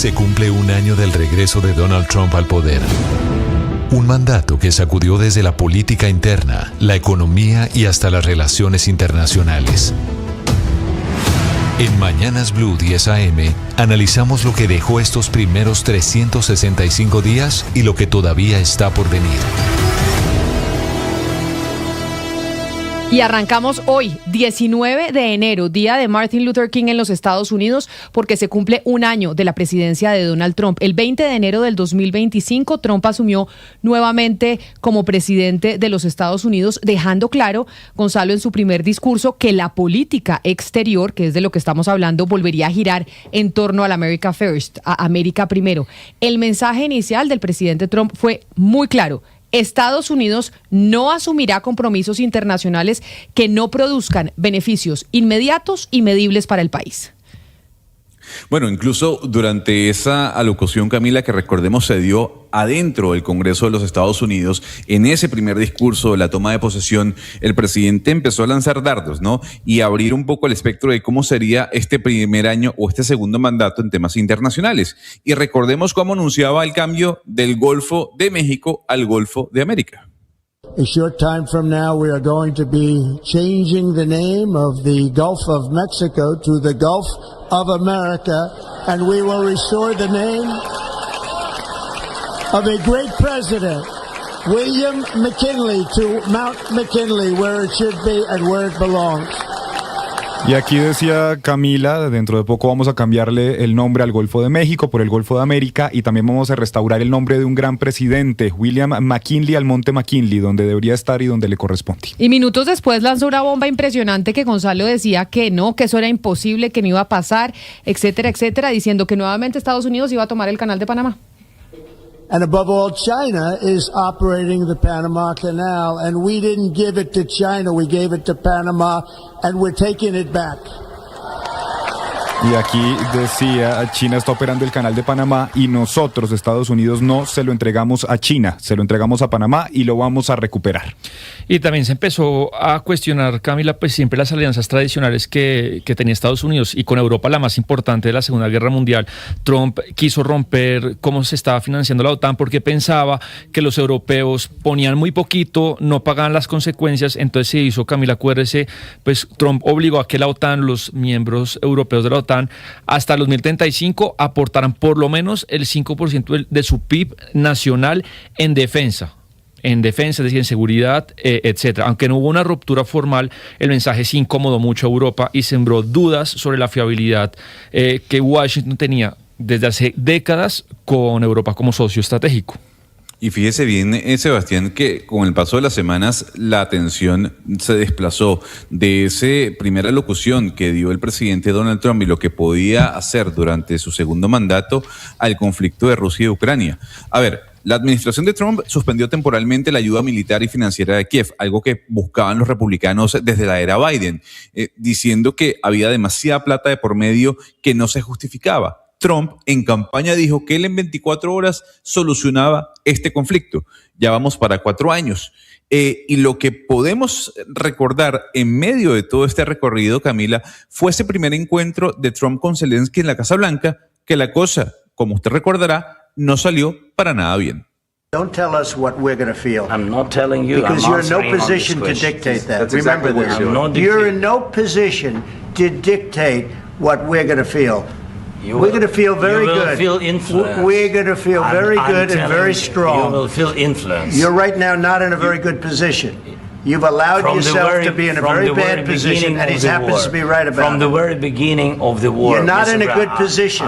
Se cumple un año del regreso de Donald Trump al poder. Un mandato que sacudió desde la política interna, la economía y hasta las relaciones internacionales. En Mañanas Blue 10 AM, analizamos lo que dejó estos primeros 365 días y lo que todavía está por venir. Y arrancamos hoy, 19 de enero, día de Martin Luther King en los Estados Unidos, porque se cumple un año de la presidencia de Donald Trump. El 20 de enero del 2025, Trump asumió nuevamente como presidente de los Estados Unidos, dejando claro, Gonzalo, en su primer discurso, que la política exterior, que es de lo que estamos hablando, volvería a girar en torno al America First, a América primero. El mensaje inicial del presidente Trump fue muy claro. Estados Unidos no asumirá compromisos internacionales que no produzcan beneficios inmediatos y medibles para el país. Bueno, incluso durante esa alocución, Camila, que recordemos se dio adentro del Congreso de los Estados Unidos, en ese primer discurso de la toma de posesión, el presidente empezó a lanzar dardos, ¿no? Y a abrir un poco el espectro de cómo sería este primer año o este segundo mandato en temas internacionales. Y recordemos cómo anunciaba el cambio del Golfo de México al Golfo de América. A short time from now, we are going to be changing the name of the Gulf of Mexico to the Gulf of America, and we will restore the name of a great president, William McKinley, to Mount McKinley, where it should be and where it belongs. Y aquí decía Camila, dentro de poco vamos a cambiarle el nombre al Golfo de México por el Golfo de América y también vamos a restaurar el nombre de un gran presidente, William McKinley, al Monte McKinley, donde debería estar y donde le corresponde. Y minutos después lanzó una bomba impresionante que Gonzalo decía que no, que eso era imposible, que no iba a pasar, etcétera, etcétera, diciendo que nuevamente Estados Unidos iba a tomar el Canal de Panamá. And above all, China is operating the Panama Canal, and we didn't give it to China, we gave it to Panama, and we're taking it back. Y aquí decía, China está operando el Canal de Panamá y nosotros, Estados Unidos, no se lo entregamos a China, se lo entregamos a Panamá y lo vamos a recuperar. Y también se empezó a cuestionar, Camila, pues siempre las alianzas tradicionales que tenía Estados Unidos y con Europa, la más importante de la Segunda Guerra Mundial. Trump quiso romper cómo se estaba financiando la OTAN porque pensaba que los europeos ponían muy poquito, no pagaban las consecuencias, entonces se hizo, Camila, acuérdese, pues Trump obligó a que la OTAN, los miembros europeos de la OTAN, hasta el 2035 aportarán por lo menos el 5% de su PIB nacional en defensa, es decir, en seguridad, etcétera. Aunque no hubo una ruptura formal, el mensaje sí incomodó mucho a Europa y sembró dudas sobre la fiabilidad que Washington tenía desde hace décadas con Europa como socio estratégico. Y fíjese bien, Sebastián, que con el paso de las semanas la atención se desplazó de esa primera locución que dio el presidente Donald Trump y lo que podía hacer durante su segundo mandato al conflicto de Rusia y Ucrania. A ver, la administración de Trump suspendió temporalmente la ayuda militar y financiera de Kiev, algo que buscaban los republicanos desde la era Biden, diciendo que había demasiada plata de por medio que no se justificaba. Trump en campaña dijo que él en 24 horas solucionaba este conflicto. Ya vamos para 4 años. Y lo que podemos recordar en medio de todo este recorrido, Camila, fue ese primer encuentro de Trump con Zelensky en la Casa Blanca, que la cosa, como usted recordará, no salió para nada bien. Don't tell us what we're going to feel. I'm not telling you. Because I'm you're in no answering on position to this question. dictate that. That's Remember exactly this. what I'm not You're dictating. in no position to dictate what we're going to feel. You We're will- going to feel very you will good. feel influenced. We're going to feel very I'm good and telling very you, strong. You will feel influenced. You're right now not in a very good position. You've allowed yourself to be in a very bad position, and he happens to be right about From the it. very beginning of the war. You're not Mr. in a Brown, good position.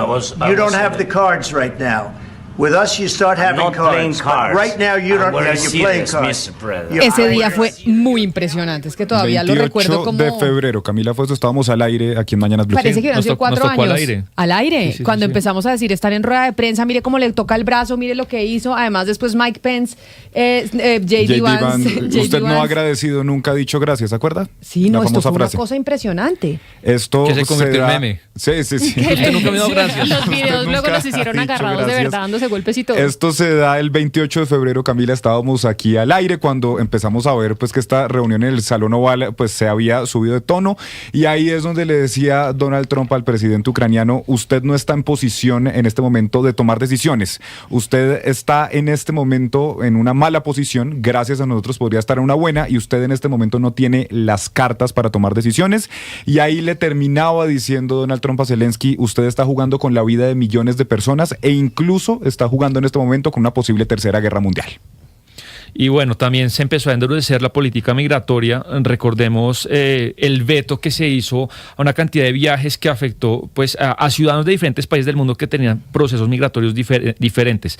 You don't have the cards right now. With us, you start I'm having not playing cards. cards. But right now, you don't. I'm very You're playing serious, cards. Mr. President. You're- Ese día fue muy impresionante, es que todavía lo 28 recuerdo como... de febrero, Camila, fue eso, estábamos al aire aquí en Mañanas Blue. Parece que hubieran nos sido tocó 4 al años. aire. Al aire. Sí, Cuando sí. empezamos a decir, están en rueda de prensa, mire cómo le toca el brazo, mire lo que hizo. Además, después Mike Pence, J.D. Vance. Usted no ha agradecido, nunca ha dicho gracias, ¿se acuerda? Sí, no, La esto famosa fue frase. una cosa impresionante. Esto Que se convirtió en da- meme. Sí. Usted nunca me ha dado gracias. Los videos luego nunca los hicieron ha dicho agarrados de gracias. verdad, dándose ese golpecito. Esto se da el 28 de febrero, Camila, estábamos aquí al aire cuando empezamos a ver pues que esta reunión en el Salón Oval pues se había subido de tono, y ahí es donde le decía Donald Trump al presidente ucraniano: usted no está en posición en este momento de tomar decisiones, usted está en este momento en una mala posición, gracias a nosotros podría estar en una buena, y usted en este momento no tiene las cartas para tomar decisiones. Y ahí le terminaba diciendo Donald Trump a Zelensky: usted está jugando con la vida de millones de personas e incluso está jugando en este momento con una posible tercera guerra mundial. Y bueno, también se empezó a endurecer la política migratoria. Recordemos el veto que se hizo a una cantidad de viajes que afectó pues a ciudadanos de diferentes países del mundo que tenían procesos migratorios diferentes.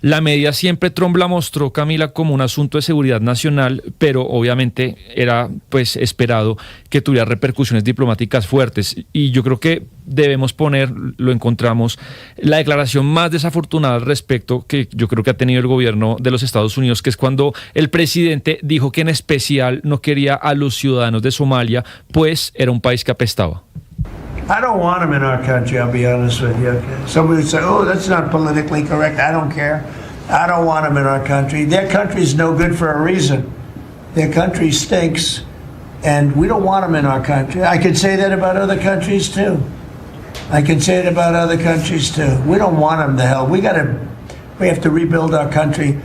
La medida siempre Trump la mostró, Camila, como un asunto de seguridad nacional, pero obviamente era pues esperado que tuviera repercusiones diplomáticas fuertes. Y yo creo que debemos poner, lo encontramos, la declaración más desafortunada al respecto que yo creo que ha tenido el gobierno de los Estados Unidos, que es cuando el presidente dijo que en especial no quería a los ciudadanos de Somalia, pues era un país que apestaba. I don't want them in our country, I'll be honest with you. Somebody would say, oh, that's not politically correct. I don't care. I don't want them in our country. Their country's no good for a reason. Their country stinks, and we don't want them in our country. I could say that about other countries too. I can say it about other countries too. We don't want them to hell. We have to rebuild our country.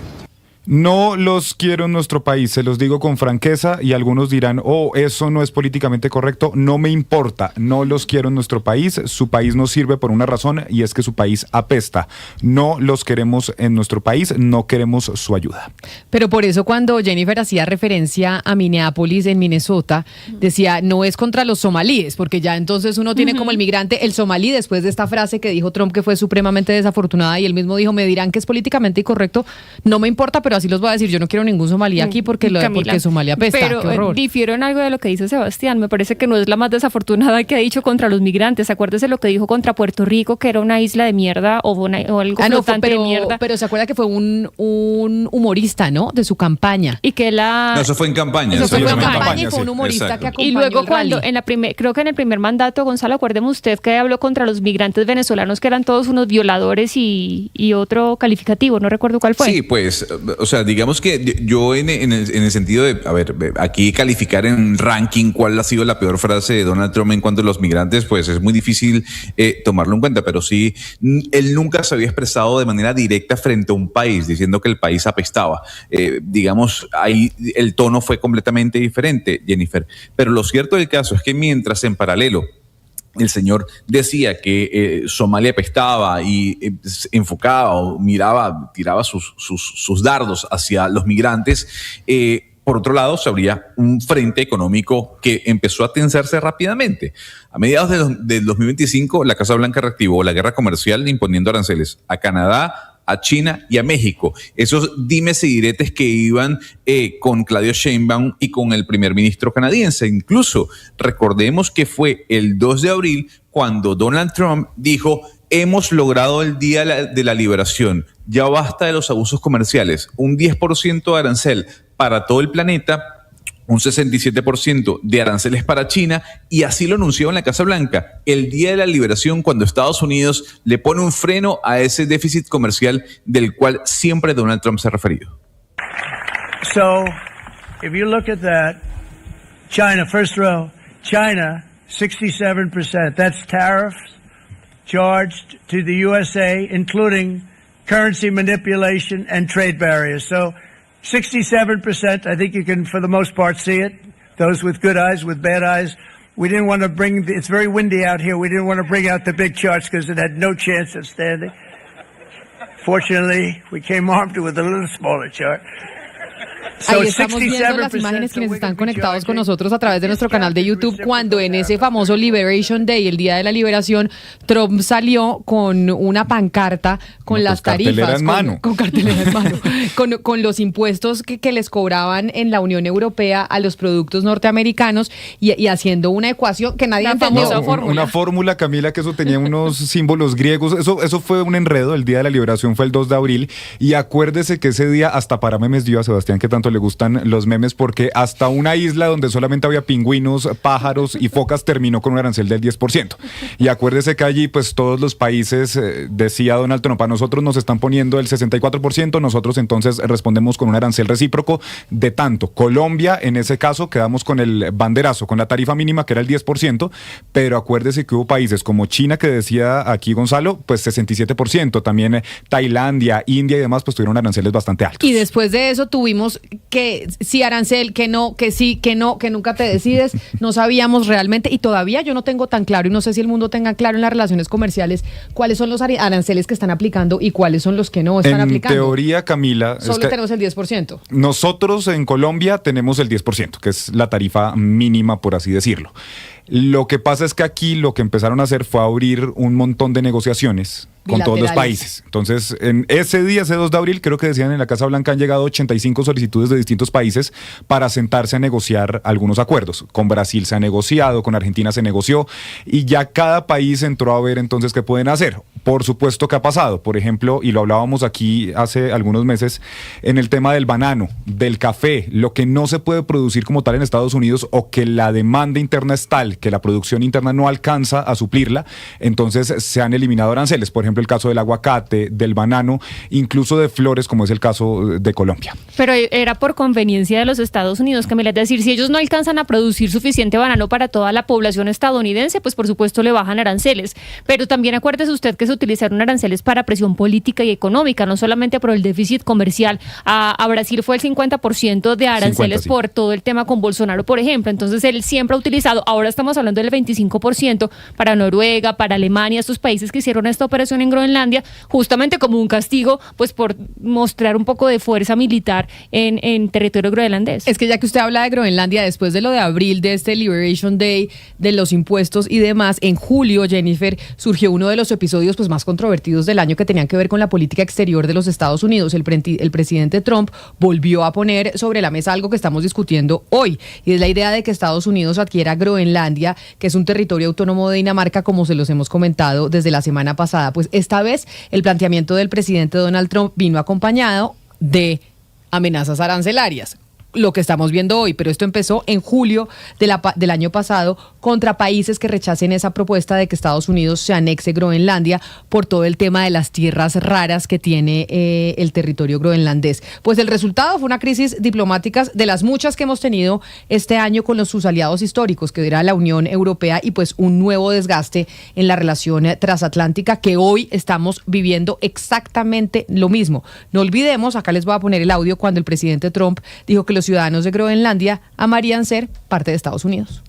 No los quiero en nuestro país, se los digo con franqueza, y algunos dirán: oh, eso no es políticamente correcto. No me importa, no los quiero en nuestro país. Su país nos sirve por una razón, y es que su país apesta. No los queremos en nuestro país, no queremos su ayuda. Pero por eso cuando Jennifer hacía referencia a Minneapolis en Minnesota, decía: no es contra los somalíes, porque ya entonces uno tiene como el migrante, el somalí, después de esta frase que dijo Trump que fue supremamente desafortunada, y él mismo dijo: me dirán que es políticamente incorrecto, no me importa, pero así los voy a decir, yo no quiero ningún somalí aquí porque Somalia apesta. Pero qué horror. difiero en algo de lo que dice Sebastián. Me parece que no es la más desafortunada que ha dicho contra los migrantes. Acuérdese lo que dijo contra Puerto Rico, que era una isla de mierda o algo flotante de mierda. Pero se acuerda que fue un humorista, ¿no? De su campaña. Y que No, eso fue en campaña. Eso fue en campaña y sí. fue un humorista Exacto. que acompañó Y luego cuando rally. creo que en el primer mandato, Gonzalo, acuérdeme usted que habló contra los migrantes venezolanos, que eran todos unos violadores y otro calificativo, no recuerdo cuál fue. Sí, pues, o sea, digamos que yo en el sentido de, a ver, aquí calificar en ranking cuál ha sido la peor frase de Donald Trump en cuanto a los migrantes, pues es muy difícil tomarlo en cuenta, pero sí, él nunca se había expresado de manera directa frente a un país, diciendo que el país apestaba. Digamos, ahí el tono fue completamente diferente, Jennifer. Pero lo cierto del caso es que mientras en paralelo el señor decía que Somalia apestaba y enfocaba o miraba, tiraba sus dardos hacia los migrantes, por otro lado, se abría un frente económico que empezó a tensarse rápidamente. A mediados del 2025, la Casa Blanca reactivó la guerra comercial imponiendo aranceles a Canadá, a China y a México. Esos dimes y diretes que iban con Claudia Sheinbaum y con el primer ministro canadiense. Incluso recordemos que fue el 2 de abril cuando Donald Trump dijo: hemos logrado el día de la liberación, ya basta de los abusos comerciales, un 10% de arancel para todo el planeta, un 67% de aranceles para China, y así lo anunció en la Casa Blanca, el día de la liberación, cuando Estados Unidos le pone un freno a ese déficit comercial del cual siempre Donald Trump se ha referido. So, if you look at that, China, first row, China, 67%. That's tariffs charged to the USA, including currency manipulation and trade barriers. So 67%, I think you can, for the most part, see it. Those with good eyes, with bad eyes. We didn't want to it's very windy out here. We didn't want to bring out the big charts because it had no chance of standing. Fortunately, we came armed with a little smaller chart. Ahí estamos viendo las imágenes quienes están conectados con nosotros a través de nuestro canal de YouTube, cuando en ese famoso Liberation Day, el día de la liberación, Trump salió con una pancarta con las tarifas, con cartelera en mano, con los impuestos que les cobraban en la Unión Europea a los productos norteamericanos, y haciendo una ecuación que nadie entendió. Una fórmula, Camila, que eso tenía unos símbolos griegos. Eso fue un enredo. El día de la liberación fue el 2 de abril, y acuérdese que ese día hasta para memes dio a Sebastián, que tanto tanto le gustan los memes, porque hasta una isla donde solamente había pingüinos, pájaros y focas terminó con un arancel del 10%. Y acuérdese que allí pues todos los países, decía Donald Trump, a nosotros nos están poniendo el 64%, nosotros entonces respondemos con un arancel recíproco de tanto. Colombia, en ese caso, quedamos con el banderazo, con la tarifa mínima que era el 10%, pero acuérdese que hubo países como China, que decía aquí Gonzalo, pues 67%, también Tailandia, India y demás, pues tuvieron aranceles bastante altos. Y después de eso tuvimos que sí arancel, que no, que sí, que no, que nunca te decides, no sabíamos realmente, y todavía yo no tengo tan claro, y no sé si el mundo tenga claro en las relaciones comerciales, cuáles son los aranceles que están aplicando y cuáles son los que no están aplicando. En teoría, Camila, solo tenemos el 10%. Nosotros en Colombia tenemos el 10%, que es la tarifa mínima, por así decirlo. Lo que pasa es que aquí lo que empezaron a hacer fue abrir un montón de negociaciones con todos los países. Entonces, en ese día, ese 2 de abril, creo que decían en la Casa Blanca, han llegado 85 solicitudes de distintos países para sentarse a negociar algunos acuerdos. Con Brasil se ha negociado, con Argentina se negoció, y ya cada país entró a ver entonces qué pueden hacer. Por supuesto que ha pasado, por ejemplo, y lo hablábamos aquí hace algunos meses, en el tema del banano, del café, lo que no se puede producir como tal en Estados Unidos, o que la demanda interna es tal que la producción interna no alcanza a suplirla, entonces se han eliminado aranceles. Por ejemplo, el caso del aguacate, del banano, incluso de flores, como es el caso de Colombia. Pero era por conveniencia de los Estados Unidos, Camila, es decir, si ellos no alcanzan a producir suficiente banano para toda la población estadounidense, pues por supuesto le bajan aranceles. Pero también acuérdese usted que se utilizaron aranceles para presión política y económica, no solamente por el déficit comercial. A Brasil fue el 50% de aranceles 50, sí, por todo el tema con Bolsonaro, por ejemplo. Entonces él siempre ha utilizado, ahora estamos hablando del 25% para Noruega, para Alemania, estos países que hicieron esta operación en Groenlandia, justamente como un castigo, pues por mostrar un poco de fuerza militar en territorio groenlandés. Es que ya que usted habla de Groenlandia, después de lo de abril, de este Liberation Day, de los impuestos y demás, en julio, Jennifer, surgió uno de los episodios pues más controvertidos del año, que tenían que ver con la política exterior de los Estados Unidos. El presidente Trump volvió a poner sobre la mesa algo que estamos discutiendo hoy, y es la idea de que Estados Unidos adquiera Groenlandia, que es un territorio autónomo de Dinamarca, como se los hemos comentado desde la semana pasada. Pues esta vez el planteamiento del presidente Donald Trump vino acompañado de amenazas arancelarias, lo que estamos viendo hoy, pero esto empezó en julio del año pasado contra países que rechacen esa propuesta de que Estados Unidos se anexe Groenlandia por todo el tema de las tierras raras que tiene el territorio groenlandés. Pues el resultado fue una crisis diplomática de las muchas que hemos tenido este año con sus aliados históricos, que era la Unión Europea, y pues un nuevo desgaste en la relación transatlántica, que hoy estamos viviendo exactamente lo mismo. No olvidemos, acá les voy a poner el audio cuando el presidente Trump dijo que los ciudadanos de Groenlandia amarían ser parte de Estados Unidos.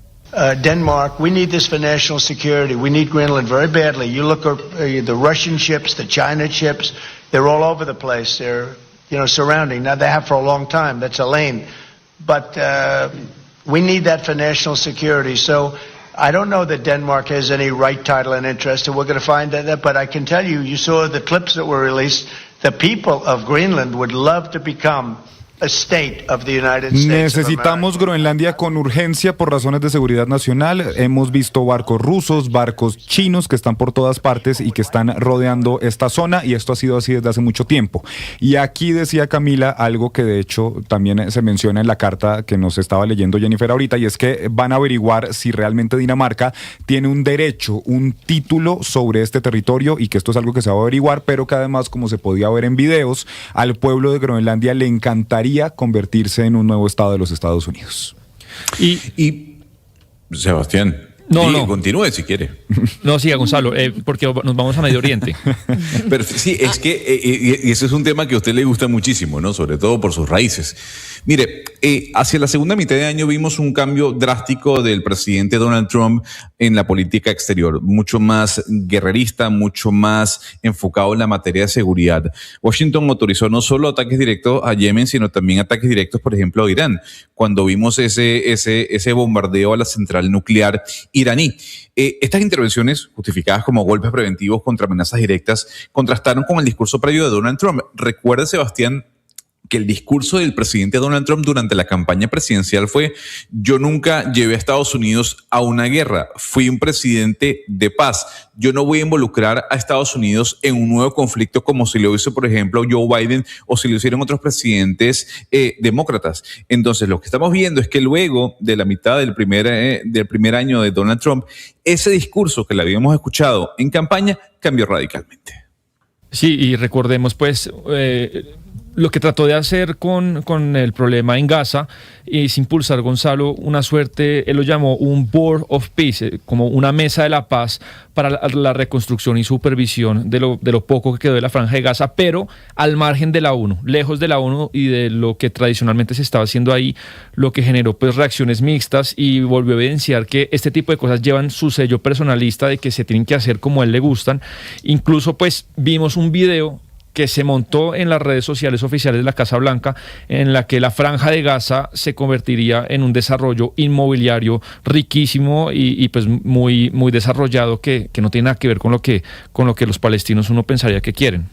Denmark, we need this for national security. We need Greenland very badly. You look at the Russian ships, the China ships, they're all over the place. They're, surrounding. Now they have for a long time. That's a lane. But we need that for national security. So I don't know that Denmark has any right, title, and interest, and we're going to find that. But I can tell you, you saw the clips that were released. The people of Greenland would love to become a state of the United States. Necesitamos Groenlandia con urgencia por razones de seguridad nacional. Hemos visto barcos rusos, barcos chinos que están por todas partes y que están rodeando esta zona, y esto ha sido así desde hace mucho tiempo. Y aquí decía Camila algo que de hecho también se menciona en la carta que nos estaba leyendo Jennifer ahorita, y es que van a averiguar si realmente Dinamarca tiene un derecho, un título sobre este territorio, y que esto es algo que se va a averiguar, pero que además, como se podía ver en videos, al pueblo de Groenlandia le encantaría convertirse en un nuevo estado de los Estados Unidos. Y Sebastián, no, continúe si quiere. No, siga, Gonzalo, porque nos vamos a Medio Oriente. Pero sí, es que y ese es un tema que a usted le gusta muchísimo, ¿no? Sobre todo por sus raíces. Mire, hacia la segunda mitad de año vimos un cambio drástico del presidente Donald Trump en la política exterior, mucho más guerrerista, mucho más enfocado en la materia de seguridad. Washington autorizó no solo ataques directos a Yemen, sino también ataques directos, por ejemplo, a Irán, cuando vimos ese bombardeo a la central nuclear iraní. Estas intervenciones, justificadas como golpes preventivos contra amenazas directas, contrastaron con el discurso previo de Donald Trump. Recuerda, Sebastián, que el discurso del presidente Donald Trump durante la campaña presidencial fue: yo nunca llevé a Estados Unidos a una guerra, fui un presidente de paz, yo no voy a involucrar a Estados Unidos en un nuevo conflicto como si lo hizo, por ejemplo, Joe Biden o si lo hicieron otros presidentes demócratas. Entonces, lo que estamos viendo es que luego de la mitad del primer año de Donald Trump, ese discurso que le habíamos escuchado en campaña cambió radicalmente. Sí, y recordemos pues lo que trató de hacer con el problema en Gaza es impulsar, Gonzalo, una suerte, él lo llamó un Board of Peace, como una mesa de la paz para la reconstrucción y supervisión de lo poco que quedó de la Franja de Gaza, pero al margen de la ONU, lejos de la ONU y de lo que tradicionalmente se estaba haciendo ahí, lo que generó pues reacciones mixtas y volvió a evidenciar que este tipo de cosas llevan su sello personalista de que se tienen que hacer como a él le gustan. Incluso pues vimos un video que se montó en las redes sociales oficiales de la Casa Blanca, en la que la Franja de Gaza se convertiría en un desarrollo inmobiliario riquísimo y pues muy, muy desarrollado, que no tiene nada que ver con lo que los palestinos uno pensaría que quieren.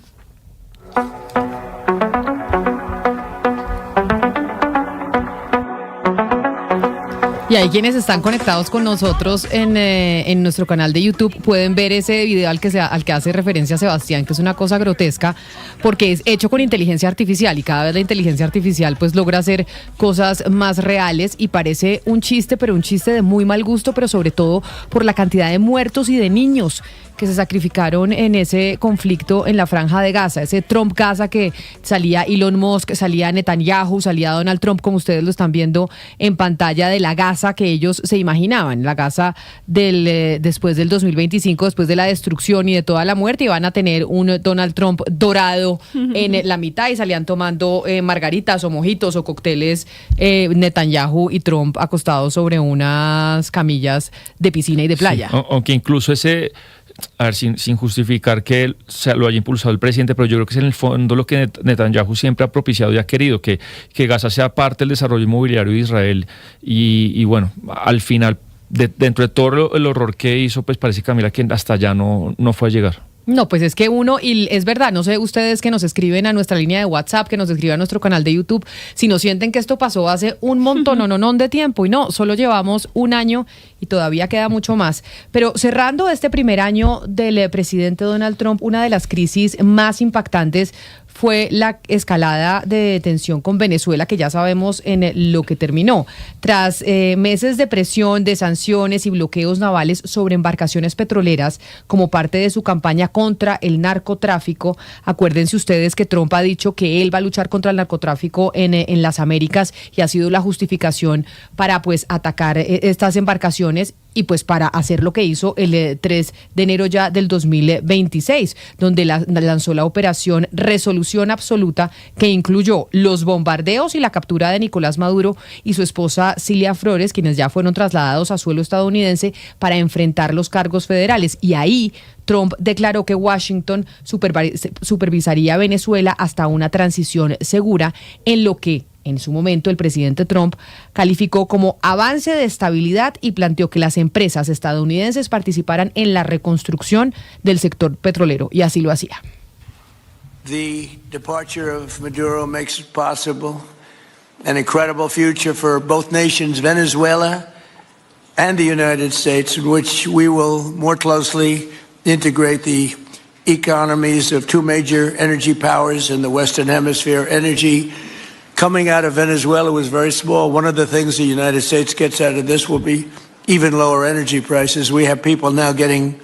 Y ahí quienes están conectados con nosotros en nuestro canal de YouTube pueden ver ese video al que hace referencia Sebastián, que es una cosa grotesca porque es hecho con inteligencia artificial y cada vez la inteligencia artificial pues logra hacer cosas más reales y parece un chiste, pero un chiste de muy mal gusto, pero sobre todo por la cantidad de muertos y de niños que se sacrificaron en ese conflicto en la Franja de Gaza, ese Trump Gaza que salía Elon Musk, salía Netanyahu, salía Donald Trump, como ustedes lo están viendo en pantalla, de la Gaza que ellos se imaginaban, la Gaza después del 2025, después de la destrucción y de toda la muerte, y van a tener un Donald Trump dorado en la mitad y salían tomando margaritas o mojitos o cócteles Netanyahu y Trump acostados sobre unas camillas de piscina y de playa. Sí, aunque incluso a ver, sin justificar que él lo haya impulsado el presidente, pero yo creo que es en el fondo lo que Netanyahu siempre ha propiciado y ha querido, que Gaza sea parte del desarrollo inmobiliario de Israel y bueno, al final, dentro de todo el horror que hizo, pues parece, Camila, que hasta allá no fue a llegar. No, pues es que y es verdad, no sé ustedes que nos escriben a nuestra línea de WhatsApp, que nos escriben a nuestro canal de YouTube, si no sienten que esto pasó hace un montón de tiempo, y no, solo llevamos un año y todavía queda mucho más. Pero cerrando este primer año del presidente Donald Trump, una de las crisis más impactantes fue la escalada de tensión con Venezuela, que ya sabemos en lo que terminó. Tras meses de presión, de sanciones y bloqueos navales sobre embarcaciones petroleras como parte de su campaña contra el narcotráfico, acuérdense ustedes que Trump ha dicho que él va a luchar contra el narcotráfico en las Américas y ha sido la justificación para pues atacar estas embarcaciones y pues para hacer lo que hizo el 3 de enero ya del 2026, donde lanzó la operación Resolución Absoluta, que incluyó los bombardeos y la captura de Nicolás Maduro y su esposa Cilia Flores, quienes ya fueron trasladados a suelo estadounidense para enfrentar los cargos federales. Y ahí Trump declaró que Washington supervisaría a Venezuela hasta una transición segura, en lo que en su momento el presidente Trump calificó como avance de estabilidad y planteó que las empresas estadounidenses participaran en la reconstrucción del sector petrolero, y así lo hacía. The departure of Maduro makes it possible an incredible future for both nations, Venezuela and the United States, in which we will more closely integrate the economies of two major energy powers in the Western Hemisphere. Energy coming out of Venezuela was very small. One of the things the United States gets out of this will be even lower energy prices. We have people now getting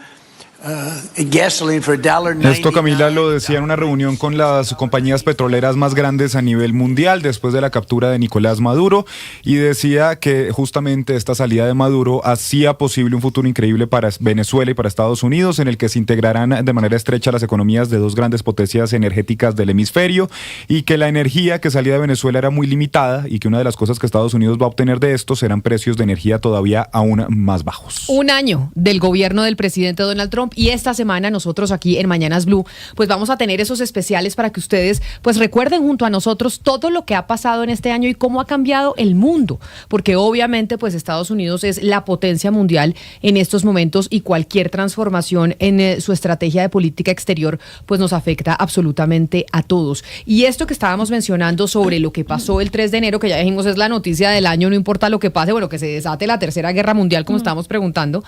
gasoline for $1.99. Esto, Camila, lo decía en una reunión con las compañías petroleras más grandes a nivel mundial después de la captura de Nicolás Maduro, y decía que justamente esta salida de Maduro hacía posible un futuro increíble para Venezuela y para Estados Unidos, en el que se integrarán de manera estrecha las economías de dos grandes potencias energéticas del hemisferio, y que la energía que salía de Venezuela era muy limitada y que una de las cosas que Estados Unidos va a obtener de esto serán precios de energía todavía aún más bajos. Un año del gobierno del presidente Donald Trump Trump. Y esta semana nosotros aquí en Mañanas Blue, pues vamos a tener esos especiales para que ustedes pues recuerden junto a nosotros todo lo que ha pasado en este año y cómo ha cambiado el mundo. Porque obviamente pues Estados Unidos es la potencia mundial en estos momentos y cualquier transformación en su estrategia de política exterior pues nos afecta absolutamente a todos. Y esto que estábamos mencionando sobre lo que pasó el 3 de enero, que ya dijimos es la noticia del año, no importa lo que pase, bueno, que se desate la Tercera Guerra Mundial, como estábamos preguntando,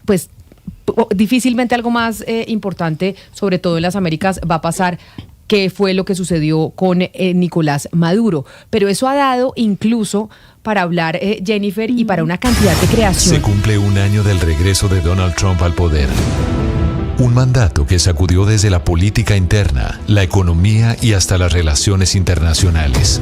pues difícilmente algo más importante, sobre todo en las Américas, va a pasar, que fue lo que sucedió con Nicolás Maduro. Pero eso ha dado incluso para hablar, Jennifer, y para una cantidad de creación. Se cumple un año del regreso de Donald Trump al poder. Un mandato que sacudió desde la política interna, la economía y hasta las relaciones internacionales.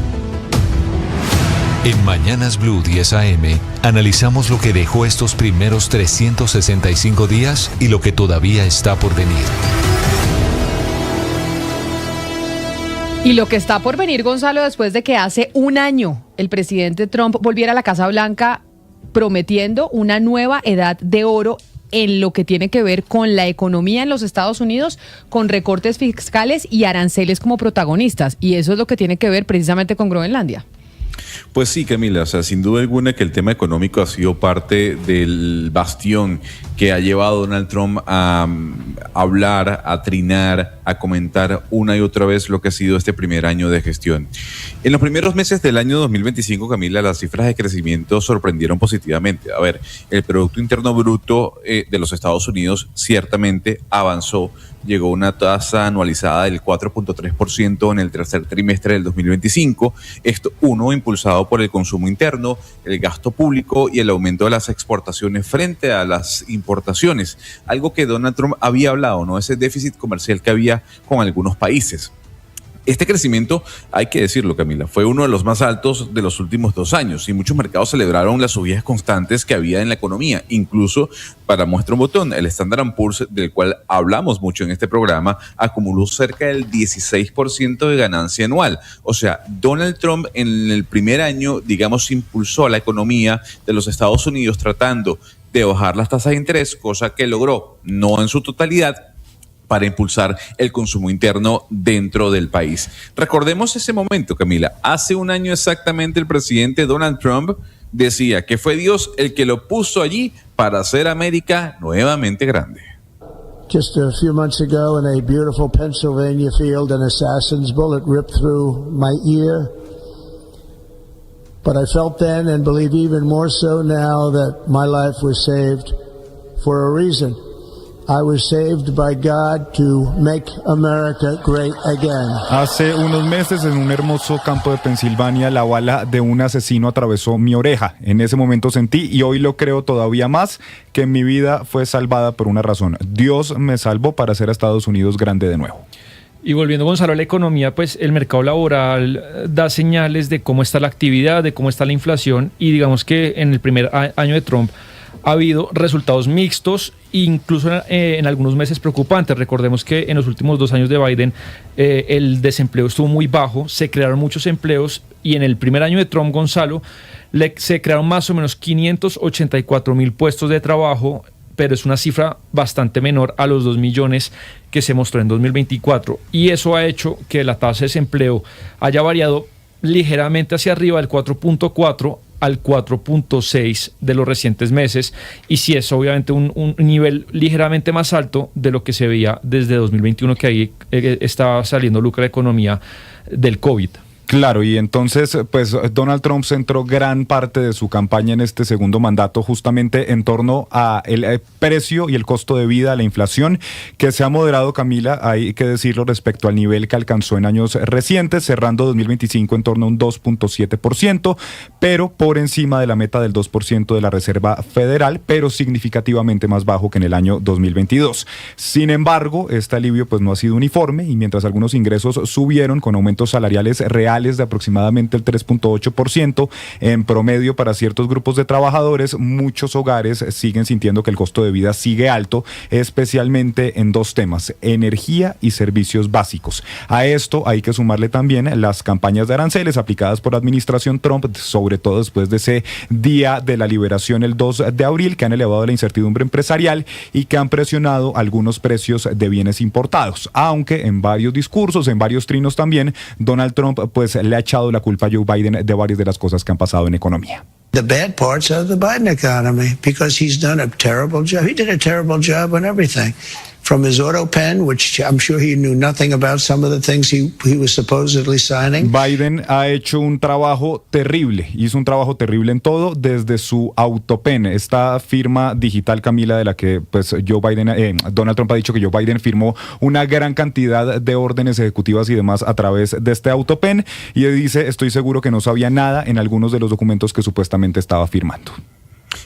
En Mañanas Blue 10 AM analizamos lo que dejó estos primeros 365 días y lo que todavía está por venir. Y lo que está por venir, Gonzalo, después de que hace un año el presidente Trump volviera a la Casa Blanca prometiendo una nueva edad de oro en lo que tiene que ver con la economía en los Estados Unidos, con recortes fiscales y aranceles como protagonistas. Y eso es lo que tiene que ver precisamente con Groenlandia. Pues sí, Camila, o sea, sin duda alguna que el tema económico ha sido parte del bastión que ha llevado a Donald Trump a hablar, a trinar, a comentar una y otra vez lo que ha sido este primer año de gestión. En los primeros meses del año 2025, Camila, las cifras de crecimiento sorprendieron positivamente. A ver, el Producto Interno Bruto de los Estados Unidos ciertamente avanzó, llegó a una tasa anualizada del 4.3% en el tercer trimestre del 2025. Esto, impulsado por el consumo interno, el gasto público y el aumento de las exportaciones frente a las importaciones. Algo que Donald Trump había hablado, ¿no? Ese déficit comercial que había con algunos países. Este crecimiento, hay que decirlo, Camila, fue uno de los más altos de los últimos 2 años y muchos mercados celebraron las subidas constantes que había en la economía. Incluso, para muestra un botón, el Standard & Poor's, del cual hablamos mucho en este programa, acumuló cerca del 16% de ganancia anual. O sea, Donald Trump en el primer año, digamos, impulsó a la economía de los Estados Unidos tratando de bajar las tasas de interés, cosa que logró, no en su totalidad, para impulsar el consumo interno dentro del país. Recordemos ese momento, Camila. Hace un año exactamente el presidente Donald Trump decía que fue Dios el que lo puso allí para hacer América nuevamente grande. Just a few months ago in a beautiful Pennsylvania field, an assassin's bullet ripped through my ear. But I felt then and believe even more so now that my life was saved for a reason. I was saved by God to make America great again. Hace unos meses, en un hermoso campo de Pensilvania, la bala de un asesino atravesó mi oreja. En ese momento sentí, y hoy lo creo todavía más, que mi vida fue salvada por una razón. Dios me salvó para hacer a Estados Unidos grande de nuevo. Y volviendo, Gonzalo, a la economía, pues el mercado laboral da señales de cómo está la actividad, de cómo está la inflación, y digamos que en el primer año de Trump ha habido resultados mixtos, incluso en algunos meses preocupantes. Recordemos que en los últimos 2 años de Biden el desempleo estuvo muy bajo, se crearon muchos empleos, y en el primer año de Trump, Gonzalo, se crearon más o menos 584,000 puestos de trabajo, pero es una cifra bastante menor a los 2 millones que se mostró en 2024. Y eso ha hecho que la tasa de desempleo haya variado ligeramente hacia arriba del 4.4 al 4.6 de los recientes meses, y sí es obviamente un nivel ligeramente más alto de lo que se veía desde 2021, que ahí estaba saliendo lucro la economía del COVID. Claro, y entonces pues Donald Trump centró gran parte de su campaña en este segundo mandato justamente en torno a el precio y el costo de vida, la inflación, que se ha moderado, Camila, hay que decirlo, respecto al nivel que alcanzó en años recientes, cerrando 2025 en torno a un 2.7%, pero por encima de la meta del 2% de la Reserva Federal, pero significativamente más bajo que en el año 2022. Sin embargo, este alivio pues no ha sido uniforme, y mientras algunos ingresos subieron con aumentos salariales reales reales de aproximadamente el 3.8%. En promedio, para ciertos grupos de trabajadores, muchos hogares siguen sintiendo que el costo de vida sigue alto, especialmente en dos temas: energía y servicios básicos. A esto hay que sumarle también las campañas de aranceles aplicadas por la administración Trump, sobre todo después de ese día de la liberación el 2 de abril, que han elevado la incertidumbre empresarial y que han presionado algunos precios de bienes importados. Aunque en varios discursos, en varios trinos también, Donald Trump pues le ha echado la culpa a Joe Biden de varias de las cosas que han pasado en economía. The bad parts of the Biden economy, because he's done a terrible job. He did a terrible job on everything. From his auto pen, which I'm sure he knew nothing about some of the things he was supposedly signing. Biden ha hecho un trabajo terrible, hizo un trabajo terrible en todo, desde su autopen, esta firma digital, Camila, de la que pues Donald Trump ha dicho que Joe Biden firmó una gran cantidad de órdenes ejecutivas y demás a través de este autopen, y él dice: estoy seguro que no sabía nada en algunos de los documentos que supuestamente estaba firmando.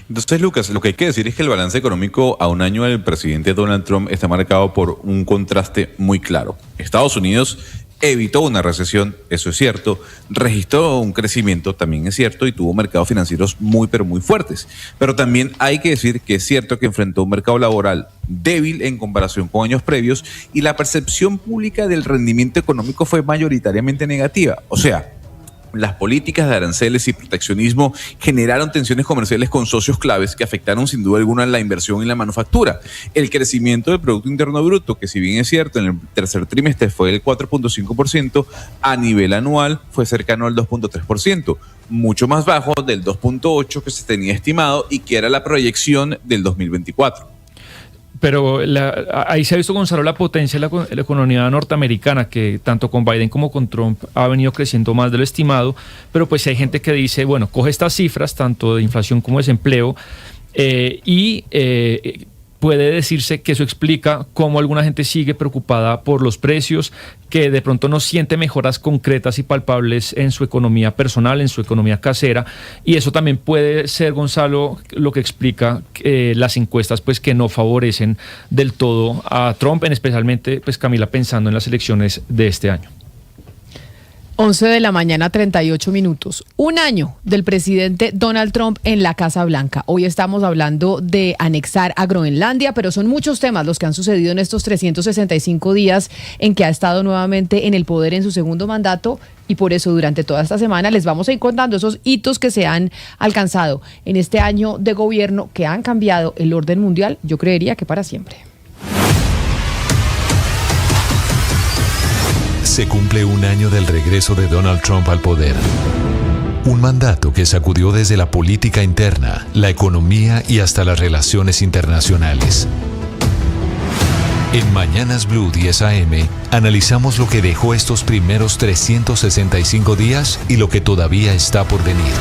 Entonces, Lucas, lo que hay que decir es que el balance económico a un año del presidente Donald Trump está marcado por un contraste muy claro. Estados Unidos evitó una recesión, eso es cierto, registró un crecimiento, también es cierto, y tuvo mercados financieros muy, pero muy fuertes. Pero también hay que decir que es cierto que enfrentó un mercado laboral débil en comparación con años previos, y la percepción pública del rendimiento económico fue mayoritariamente negativa. O sea, las políticas de aranceles y proteccionismo generaron tensiones comerciales con socios claves que afectaron sin duda alguna la inversión y la manufactura. El crecimiento del Producto Interno Bruto, que si bien es cierto en el tercer trimestre fue del 4.5%, a nivel anual fue cercano al 2.3%, mucho más bajo del 2.8% que se tenía estimado y que era la proyección del 2024. Pero ahí se ha visto, Gonzalo, la potencia de la economía norteamericana, que tanto con Biden como con Trump ha venido creciendo más de lo estimado, pero pues hay gente que dice, bueno, coge estas cifras, tanto de inflación como desempleo, puede decirse que eso explica cómo alguna gente sigue preocupada por los precios, que de pronto no siente mejoras concretas y palpables en su economía personal, en su economía casera, y eso también puede ser, Gonzalo, lo que explica las encuestas pues que no favorecen del todo a Trump, especialmente, pues Camila, pensando en las elecciones de este año. 11 de la mañana, 38 minutos. Un año del presidente Donald Trump en la Casa Blanca. Hoy estamos hablando de anexar a Groenlandia, pero son muchos temas los que han sucedido en estos 365 días en que ha estado nuevamente en el poder en su segundo mandato, y por eso durante toda esta semana les vamos a ir contando esos hitos que se han alcanzado en este año de gobierno que han cambiado el orden mundial, yo creería que para siempre. Se cumple un año del regreso de Donald Trump al poder. Un mandato que sacudió desde la política interna, la economía y hasta las relaciones internacionales. En Mañanas Blue 10 AM analizamos lo que dejó estos primeros 365 días y lo que todavía está por venir.